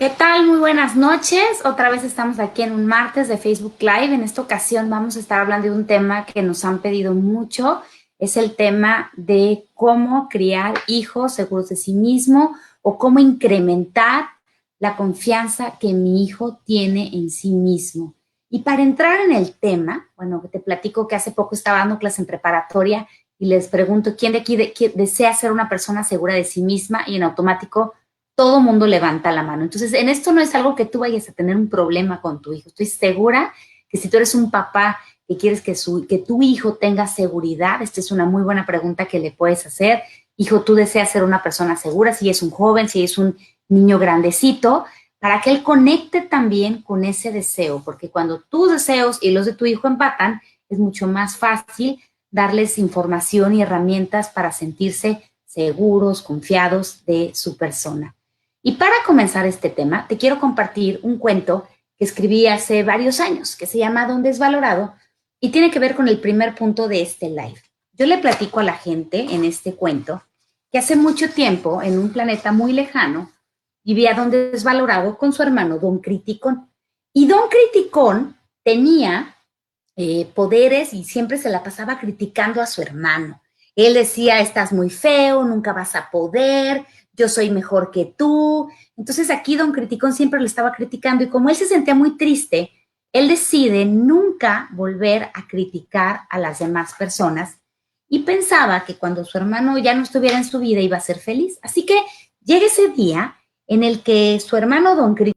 ¿Qué tal? Muy buenas noches. Otra vez estamos aquí en un martes de Facebook Live. En esta ocasión vamos a estar hablando de un tema que nos han pedido mucho. Es el tema de cómo criar hijos seguros de sí mismo o cómo incrementar la confianza que mi hijo tiene en sí mismo. Y para entrar en el tema, bueno, te platico que hace poco estaba dando clase en preparatoria y les pregunto, ¿quién de aquí desea ser una persona segura de sí misma? Y en automático todo mundo levanta la mano. Entonces, en esto no es algo que tú vayas a tener un problema con tu hijo. Estoy segura que si tú eres un papá que quieres que tu hijo tenga seguridad, esta es una muy buena pregunta que le puedes hacer. Hijo, tú deseas ser una persona segura, si es un joven, si es un niño grandecito, para que él conecte también con ese deseo, porque cuando tus deseos y los de tu hijo empatan, es mucho más fácil darles información y herramientas para sentirse seguros, confiados de su persona. Y para comenzar este tema, te quiero compartir un cuento que escribí hace varios años, que se llama Don Desvalorado, y tiene que ver con el primer punto de este live. Yo le platico a la gente en este cuento que hace mucho tiempo, en un planeta muy lejano, vivía Don Desvalorado con su hermano Don Criticón. Y Don Criticón tenía poderes y siempre se la pasaba criticando a su hermano. Él decía, estás muy feo, nunca vas a poder, yo soy mejor que tú. Entonces aquí Don Criticón siempre lo estaba criticando y como él se sentía muy triste, él decide nunca volver a criticar a las demás personas y pensaba que cuando su hermano ya no estuviera en su vida iba a ser feliz. Así que llega ese día en el que su hermano Don Criticón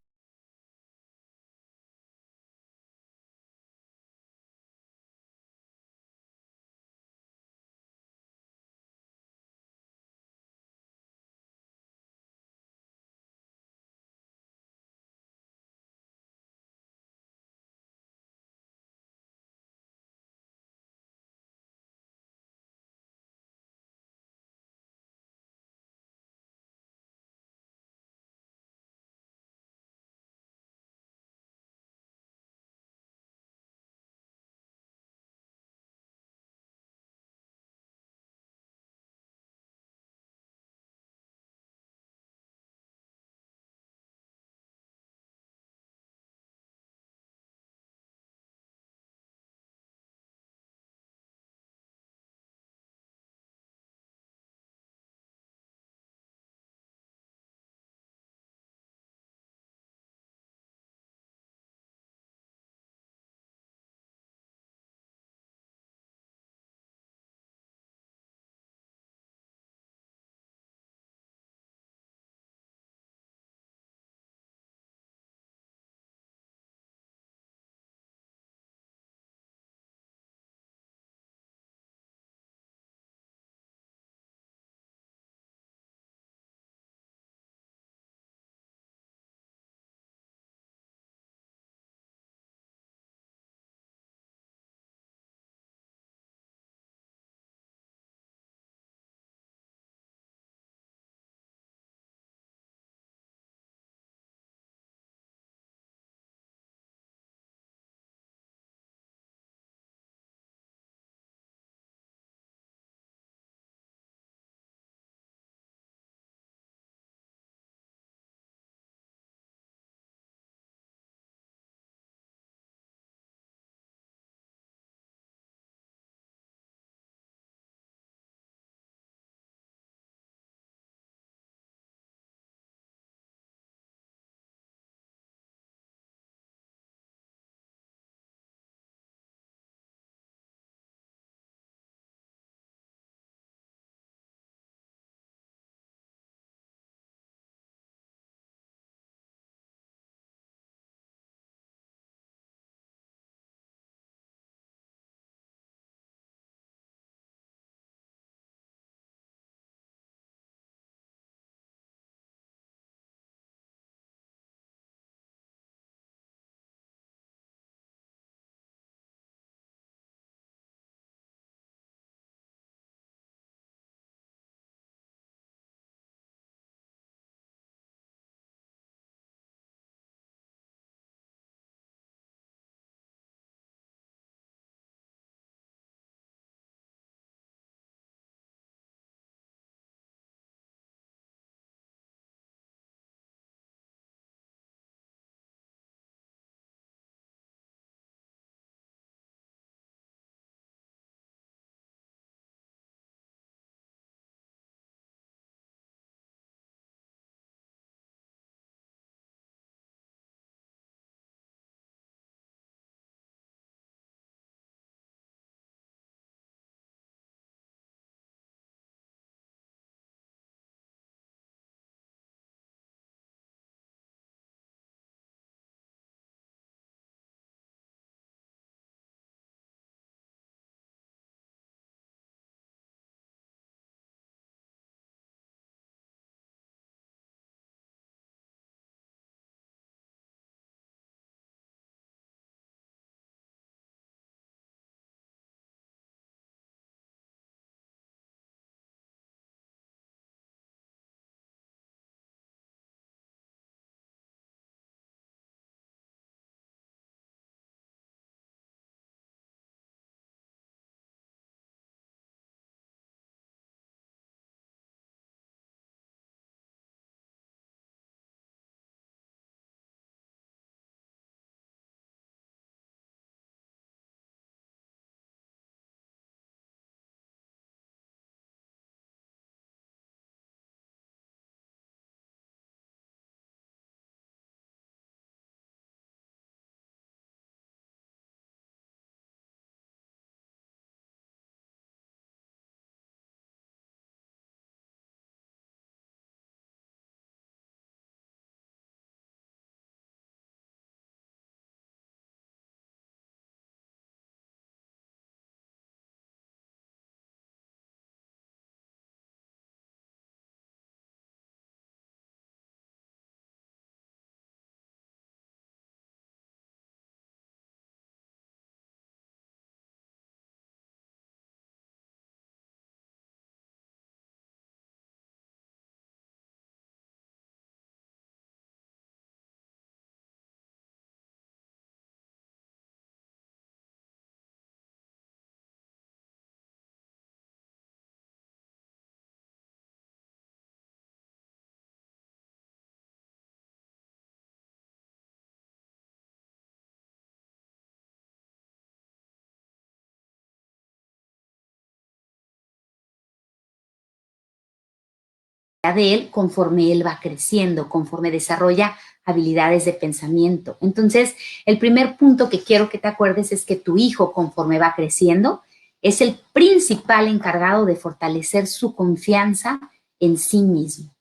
de él conforme él va creciendo, conforme desarrolla habilidades de pensamiento. Entonces, el primer punto que quiero que te acuerdes es que tu hijo, conforme va creciendo, es el principal encargado de fortalecer su confianza en sí mismo.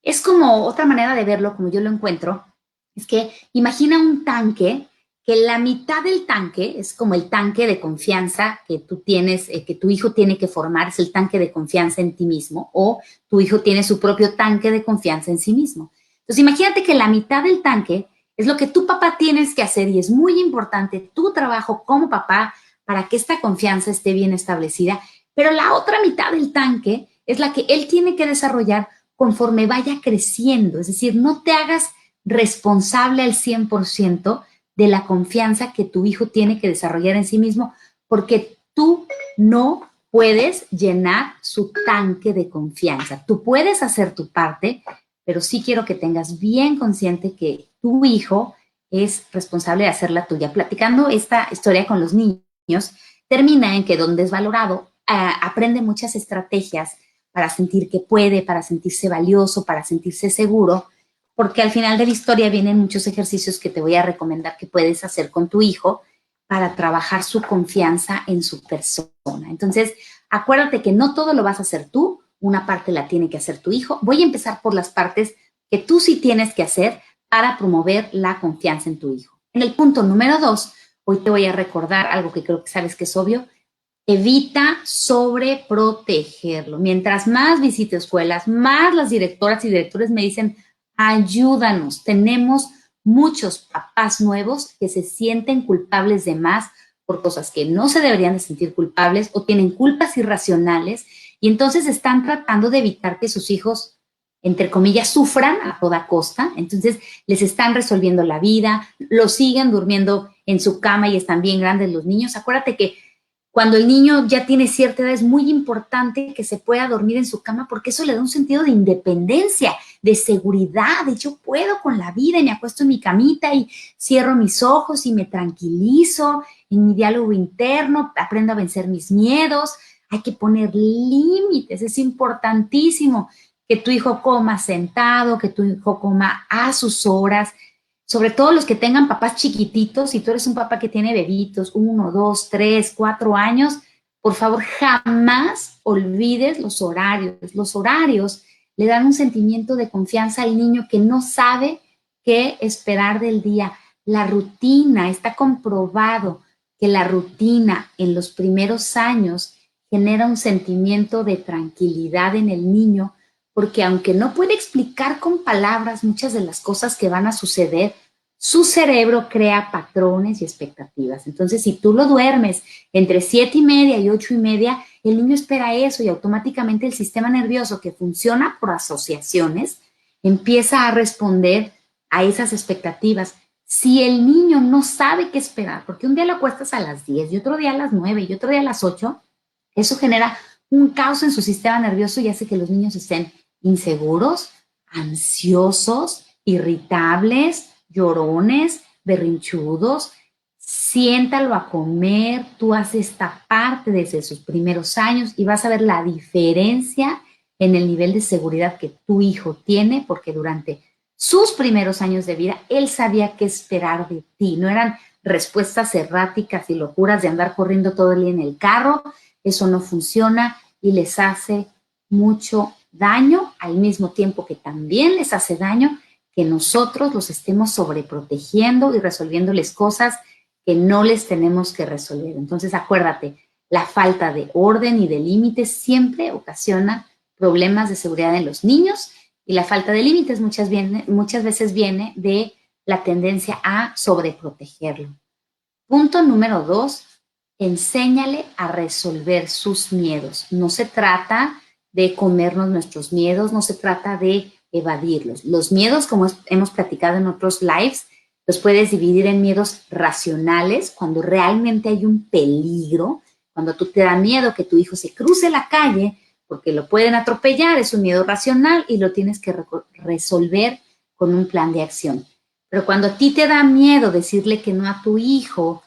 Es como otra manera de verlo, como yo lo encuentro, es que imagina un tanque, que la mitad del tanque es como el tanque de confianza que tú tienes, que tu hijo tiene que formar, es el tanque de confianza en ti mismo, o tu hijo tiene su propio tanque de confianza en sí mismo. Entonces imagínate que la mitad del tanque es lo que tu papá tienes que hacer y es muy importante tu trabajo como papá para que esta confianza esté bien establecida, pero la otra mitad del tanque es la que él tiene que desarrollar conforme vaya creciendo, es decir, no te hagas responsable al 100% de la confianza que tu hijo tiene que desarrollar en sí mismo, porque tú no puedes llenar su tanque de confianza. Tú puedes hacer tu parte, pero sí quiero que tengas bien consciente que tu hijo es responsable de hacer la tuya. Platicando esta historia con los niños, termina en que donde es valorado, aprende muchas estrategias para sentir que puede, para sentirse valioso, para sentirse seguro, porque al final de la historia vienen muchos ejercicios que te voy a recomendar que puedes hacer con tu hijo para trabajar su confianza en su persona. Entonces, acuérdate que no todo lo vas a hacer tú, una parte la tiene que hacer tu hijo. Voy a empezar por las partes que tú sí tienes que hacer para promover la confianza en tu hijo. En el punto número 2, hoy te voy a recordar algo que creo que sabes que es obvio. Evita sobreprotegerlo. Mientras más visite escuelas, más las directoras y directores me dicen, ayúdanos. Tenemos muchos papás nuevos que se sienten culpables de más por cosas que no se deberían de sentir culpables o tienen culpas irracionales y entonces están tratando de evitar que sus hijos, entre comillas, sufran a toda costa. Entonces les están resolviendo la vida, los siguen durmiendo en su cama y están bien grandes los niños. Acuérdate que cuando el niño ya tiene cierta edad es muy importante que se pueda dormir en su cama porque eso le da un sentido de independencia, de seguridad, de yo puedo con la vida y me acuesto en mi camita y cierro mis ojos y me tranquilizo en mi diálogo interno, aprendo a vencer mis miedos. Hay que poner límites, es importantísimo que tu hijo coma sentado, que tu hijo coma a sus horas, sobre todo los que tengan papás chiquititos, si tú eres un papá que tiene bebitos, 1, 2, 3, 4 años, por favor, jamás olvides los horarios. Los horarios le dan un sentimiento de confianza al niño que no sabe qué esperar del día. La rutina, está comprobado que la rutina en los primeros años genera un sentimiento de tranquilidad en el niño, porque aunque no puede explicar con palabras muchas de las cosas que van a suceder, su cerebro crea patrones y expectativas. Entonces, si tú lo duermes entre 7:30 y 8:30, el niño espera eso y automáticamente el sistema nervioso, que funciona por asociaciones, empieza a responder a esas expectativas. Si el niño no sabe qué esperar, porque un día lo acuestas a las 10 y otro día a las 9 y otro día a las 8, eso genera un caos en su sistema nervioso y hace que los niños estén inseguros, ansiosos, irritables, llorones, berrinchudos. Siéntalo a comer, tú haces esta parte desde sus primeros años y vas a ver la diferencia en el nivel de seguridad que tu hijo tiene, porque durante sus primeros años de vida él sabía qué esperar de ti. No eran respuestas erráticas y locuras de andar corriendo todo el día en el carro. Eso no funciona y les hace mucho daño, al mismo tiempo que también les hace daño que nosotros los estemos sobreprotegiendo y resolviéndoles cosas que no les tenemos que resolver. Entonces, acuérdate, la falta de orden y de límites siempre ocasiona problemas de seguridad en los niños y la falta de límites muchas veces viene de la tendencia a sobreprotegerlo. Punto número 2, enséñale a resolver sus miedos. No se trata de comernos nuestros miedos, no se trata de evadirlos. Los miedos, como hemos platicado en otros lives, los puedes dividir en miedos racionales, cuando realmente hay un peligro, cuando tú te da miedo que tu hijo se cruce la calle porque lo pueden atropellar, es un miedo racional y lo tienes que resolver con un plan de acción. Pero cuando a ti te da miedo decirle que no a tu hijo,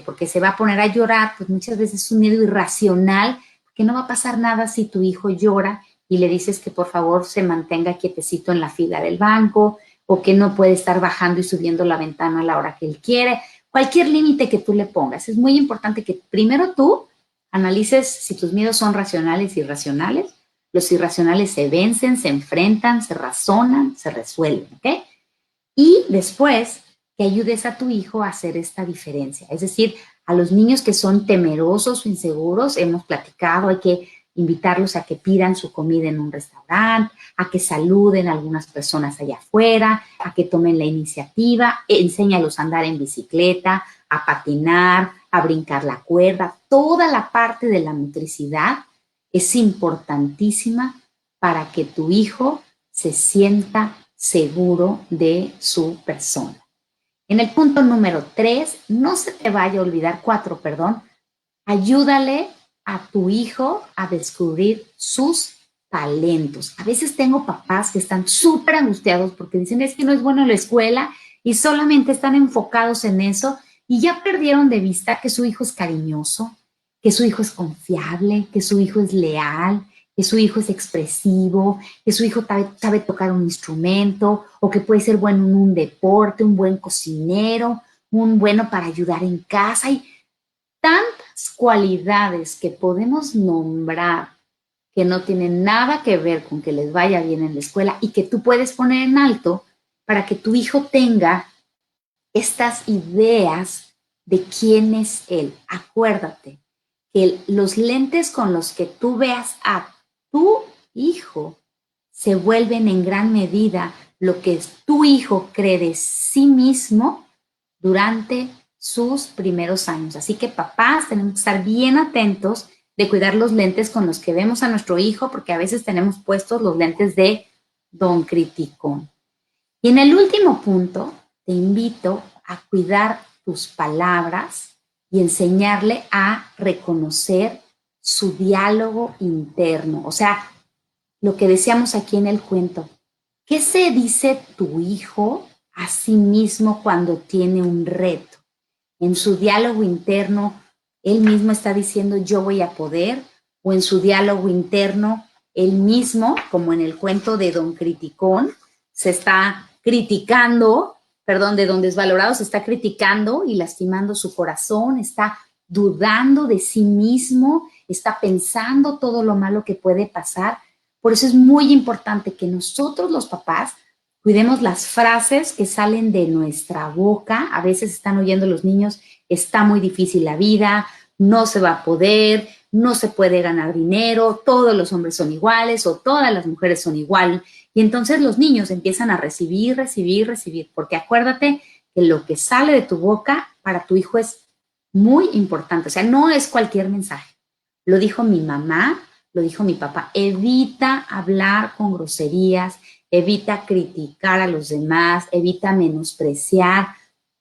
porque se va a poner a llorar, pues muchas veces es un miedo irracional, que no va a pasar nada si tu hijo llora y le dices que por favor se mantenga quietecito en la fila del banco o que no puede estar bajando y subiendo la ventana a la hora que él quiere. Cualquier límite que tú le pongas. Es muy importante que primero tú analices si tus miedos son racionales y irracionales. Los irracionales se vencen, se enfrentan, se razonan, se resuelven, ¿ok? Y después que ayudes a tu hijo a hacer esta diferencia. Es decir, a los niños que son temerosos o inseguros, hemos platicado, hay que invitarlos a que pidan su comida en un restaurante, a que saluden a algunas personas allá afuera, a que tomen la iniciativa, enséñalos a andar en bicicleta, a patinar, a brincar la cuerda. Toda la parte de la motricidad es importantísima para que tu hijo se sienta seguro de su persona. En el punto número 3, no se te vaya a olvidar, 4, perdón, ayúdale a tu hijo a descubrir sus talentos. A veces tengo papás que están súper angustiados porque dicen es que no es bueno en la escuela y solamente están enfocados en eso y ya perdieron de vista que su hijo es cariñoso, que su hijo es confiable, que su hijo es leal, que su hijo es expresivo, que su hijo sabe tocar un instrumento o que puede ser bueno en un deporte, un buen cocinero, un bueno para ayudar en casa. Hay tantas cualidades que podemos nombrar que no tienen nada que ver con que les vaya bien en la escuela y que tú puedes poner en alto para que tu hijo tenga estas ideas de quién es él. Acuérdate que los lentes con los que tú veas a tu hijo se vuelven en gran medida lo que tu hijo cree de sí mismo durante sus primeros años. Así que papás tenemos que estar bien atentos de cuidar los lentes con los que vemos a nuestro hijo, porque a veces tenemos puestos los lentes de don criticón. Y en el último punto, te invito a cuidar tus palabras y enseñarle a reconocer su diálogo interno. O sea, lo que decíamos aquí en el cuento. ¿Qué se dice tu hijo a sí mismo cuando tiene un reto? En su diálogo interno, él mismo está diciendo yo voy a poder, o en su diálogo interno, él mismo, como en el cuento de Don Criticón, se está criticando, perdón, de Don Desvalorado, se está criticando y lastimando su corazón, está dudando de sí mismo, está pensando todo lo malo que puede pasar. Por eso es muy importante que nosotros los papás cuidemos las frases que salen de nuestra boca. A veces están oyendo los niños, está muy difícil la vida, no se va a poder, no se puede ganar dinero, todos los hombres son iguales o todas las mujeres son igual. Y entonces los niños empiezan a recibir, porque acuérdate que lo que sale de tu boca para tu hijo es muy importante. O sea, no es cualquier mensaje. Lo dijo mi mamá, lo dijo mi papá, evita hablar con groserías, evita criticar a los demás, evita menospreciar.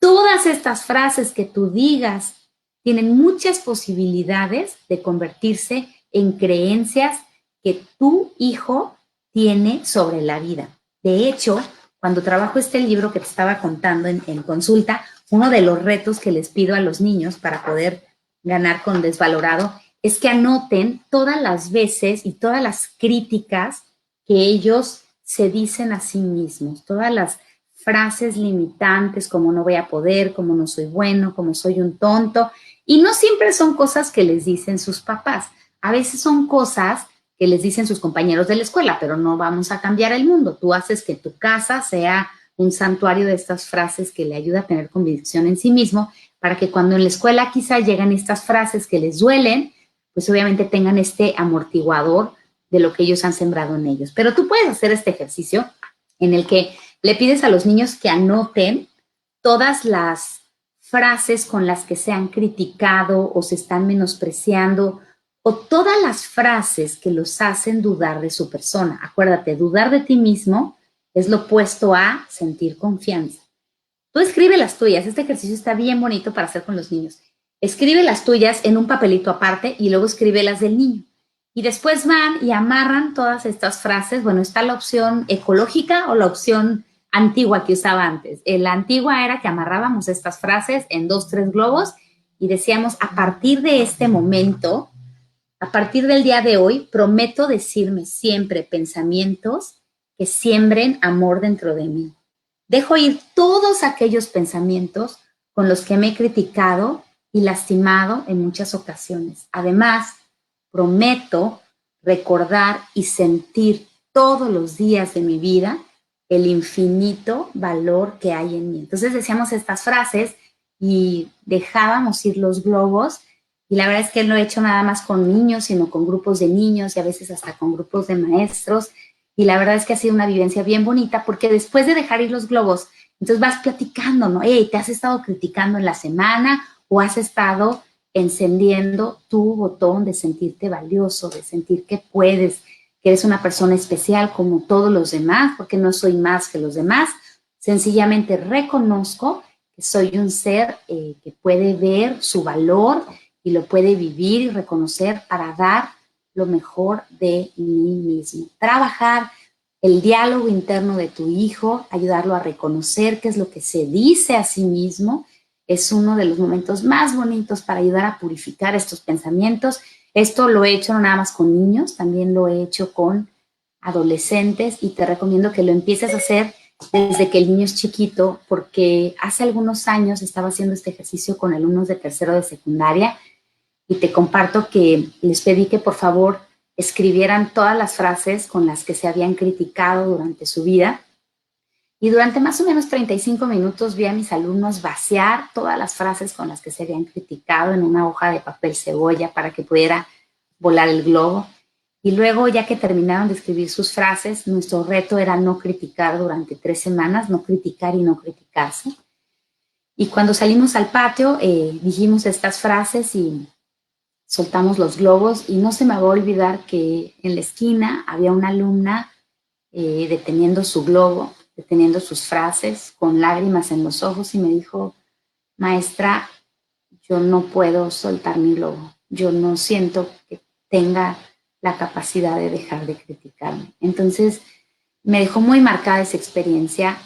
Todas estas frases que tú digas tienen muchas posibilidades de convertirse en creencias que tu hijo tiene sobre la vida. De hecho, cuando trabajo este libro que te estaba contando en consulta, uno de los retos que les pido a los niños para poder ganar con Desvalorado es que anoten todas las veces y todas las críticas que ellos se dicen a sí mismos, todas las frases limitantes como no voy a poder, como no soy bueno, como soy un tonto. Y no siempre son cosas que les dicen sus papás, a veces son cosas que les dicen sus compañeros de la escuela, pero no vamos a cambiar el mundo. Tú haces que tu casa sea un santuario de estas frases que le ayuda a tener convicción en sí mismo, para que cuando en la escuela quizá llegan estas frases que les duelen, pues obviamente tengan este amortiguador de lo que ellos han sembrado en ellos. Pero tú puedes hacer este ejercicio en el que le pides a los niños que anoten todas las frases con las que se han criticado o se están menospreciando, o todas las frases que los hacen dudar de su persona. Acuérdate, dudar de ti mismo es lo opuesto a sentir confianza. Tú escribe las tuyas. Este ejercicio está bien bonito para hacer con los niños. Escribe las tuyas en un papelito aparte y luego escribe las del niño. Y después van y amarran todas estas frases. Bueno, está la opción ecológica o la opción antigua que usaba antes. La antigua era que amarrábamos estas frases en 2, 3 globos y decíamos, a partir de este momento, A partir del día de hoy, prometo decirme siempre pensamientos que siembren amor dentro de mí. Dejo ir todos aquellos pensamientos con los que me he criticado y lastimado en muchas ocasiones. Además, prometo recordar y sentir todos los días de mi vida el infinito valor que hay en mí. Entonces decíamos estas frases y dejábamos ir los globos, y la verdad es que no he hecho nada más con niños, sino con grupos de niños y a veces hasta con grupos de maestros, y la verdad es que ha sido una vivencia bien bonita, porque después de dejar ir los globos, entonces vas platicando, ¿no? Hey, ¿te has estado criticando en la semana o has estado encendiendo tu botón de sentirte valioso, de sentir que puedes, que eres una persona especial como todos los demás, porque no soy más que los demás? Sencillamente reconozco que soy un ser que puede ver su valor y lo puede vivir y reconocer para dar lo mejor de mí mismo. Trabajar el diálogo interno de tu hijo, ayudarlo a reconocer qué es lo que se dice a sí mismo, es uno de los momentos más bonitos para ayudar a purificar estos pensamientos. Esto lo he hecho no nada más con niños, también lo he hecho con adolescentes, y te recomiendo que lo empieces a hacer desde que el niño es chiquito, porque hace algunos años estaba haciendo este ejercicio con alumnos de tercero de secundaria, y te comparto que les pedí que por favor escribieran todas las frases con las que se habían criticado durante su vida. Y durante más o menos 35 minutos vi a mis alumnos vaciar todas las frases con las que se habían criticado en una hoja de papel cebolla para que pudiera volar el globo. Y luego, ya que terminaron de escribir sus frases, nuestro reto era no criticar durante 3 semanas, no criticar y no criticarse. Y cuando salimos al patio, dijimos estas frases y soltamos los globos, y no se me va a olvidar que en la esquina había una alumna deteniendo su globo, deteniendo sus frases, con lágrimas en los ojos, y me dijo: maestra, yo no puedo soltar mi globo, yo no siento que tenga la capacidad de dejar de criticarme. Entonces me dejó muy marcada esa experiencia,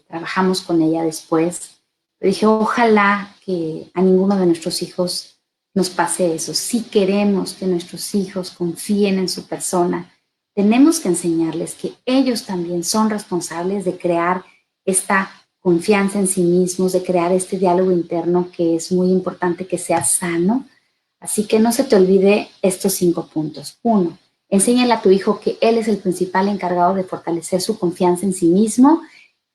trabajamos con ella después, pero dije, ojalá que a ninguno de nuestros hijos nos pase eso. Si queremos que nuestros hijos confíen en su persona, tenemos que enseñarles que ellos también son responsables de crear esta confianza en sí mismos, de crear este diálogo interno que es muy importante que sea sano. Así que no se te olvide estos 5 puntos. 1, enséñale a tu hijo que él es el principal encargado de fortalecer su confianza en sí mismo,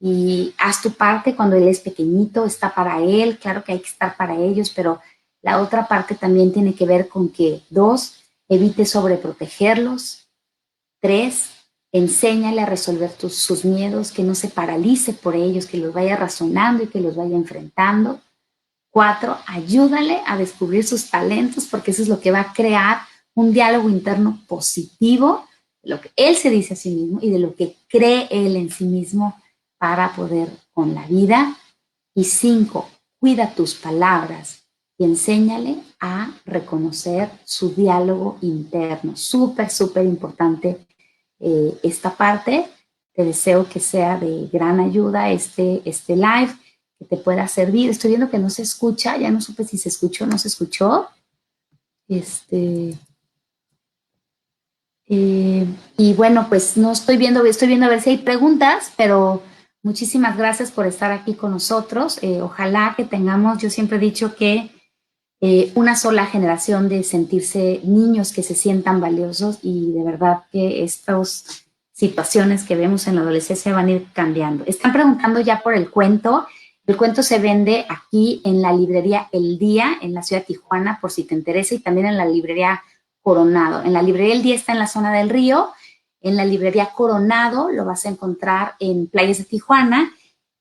y haz tu parte cuando él es pequeñito, está para él, claro que hay que estar para ellos, pero la otra parte también tiene que ver con que 2, evite sobreprotegerlos. 3, enséñale a resolver sus miedos, que no se paralice por ellos, que los vaya razonando y que los vaya enfrentando. 4, ayúdale a descubrir sus talentos, porque eso es lo que va a crear un diálogo interno positivo de lo que él se dice a sí mismo y de lo que cree él en sí mismo para poder con la vida. Y 5, cuida tus palabras y enséñale a reconocer su diálogo interno. Súper, súper importante esta parte. Te deseo que sea de gran ayuda este live, que te pueda servir. Estoy viendo que no se escucha, ya no supe si se escuchó o no se escuchó. Y bueno, pues no estoy viendo a ver si hay preguntas, pero muchísimas gracias por estar aquí con nosotros. Ojalá que tengamos, yo siempre he dicho que una sola generación de sentirse niños que se sientan valiosos, y de verdad que estas situaciones que vemos en la adolescencia van a ir cambiando. Están preguntando ya por el cuento. El cuento se vende aquí en la librería El Día, en la ciudad de Tijuana, por si te interesa, y también en la librería Coronado. En la librería El Día está en la zona del Río, en la librería Coronado lo vas a encontrar en Playas de Tijuana.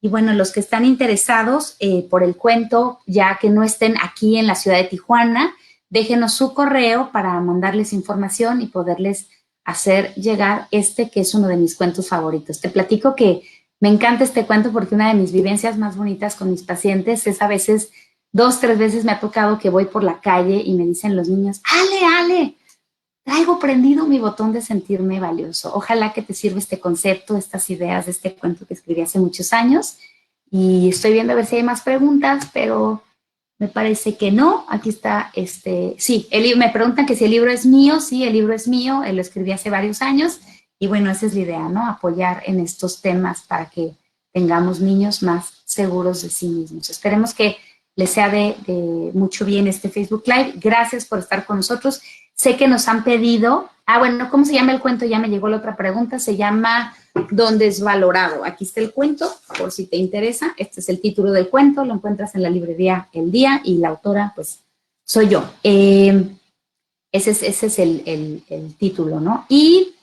Y bueno, los que están interesados por el cuento, ya que no estén aquí en la ciudad de Tijuana, déjenos su correo para mandarles información y poderles hacer llegar este, que es uno de mis cuentos favoritos. Te platico que me encanta este cuento porque una de mis vivencias más bonitas con mis pacientes es a veces, 2, 3 veces me ha tocado que voy por la calle y me dicen los niños: Ale, traigo prendido mi botón de sentirme valioso. Ojalá que te sirva este concepto, estas ideas de este cuento que escribí hace muchos años. Y estoy viendo a ver si hay más preguntas, pero Me parece que no. Aquí está, sí, me preguntan que si el libro es mío. Sí, el libro es mío. Lo escribí hace varios años. Y bueno, esa es la idea, ¿no? Apoyar en estos temas para que tengamos niños más seguros de sí mismos. Esperemos que les sea de mucho bien este Facebook Live. Gracias por estar con nosotros. Sé que nos han pedido, bueno, ¿cómo se llama el cuento? Ya me llegó la otra pregunta. Se llama Don Desvalorado. Aquí está el cuento, por si te interesa. Este es el título del cuento. Lo encuentras en la librería El Día y la autora, pues, soy yo. Ese es el título, ¿no? Y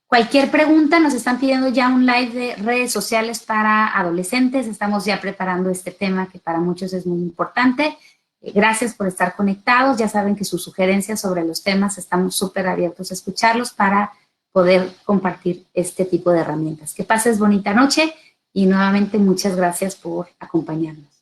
cualquier pregunta, nos están pidiendo ya un live de redes sociales para adolescentes. Estamos ya preparando este tema que para muchos es muy importante. Gracias por estar conectados. Ya saben que sus sugerencias sobre los temas estamos súper abiertos a escucharlos para poder compartir este tipo de herramientas. Que pases bonita noche y nuevamente muchas gracias por acompañarnos.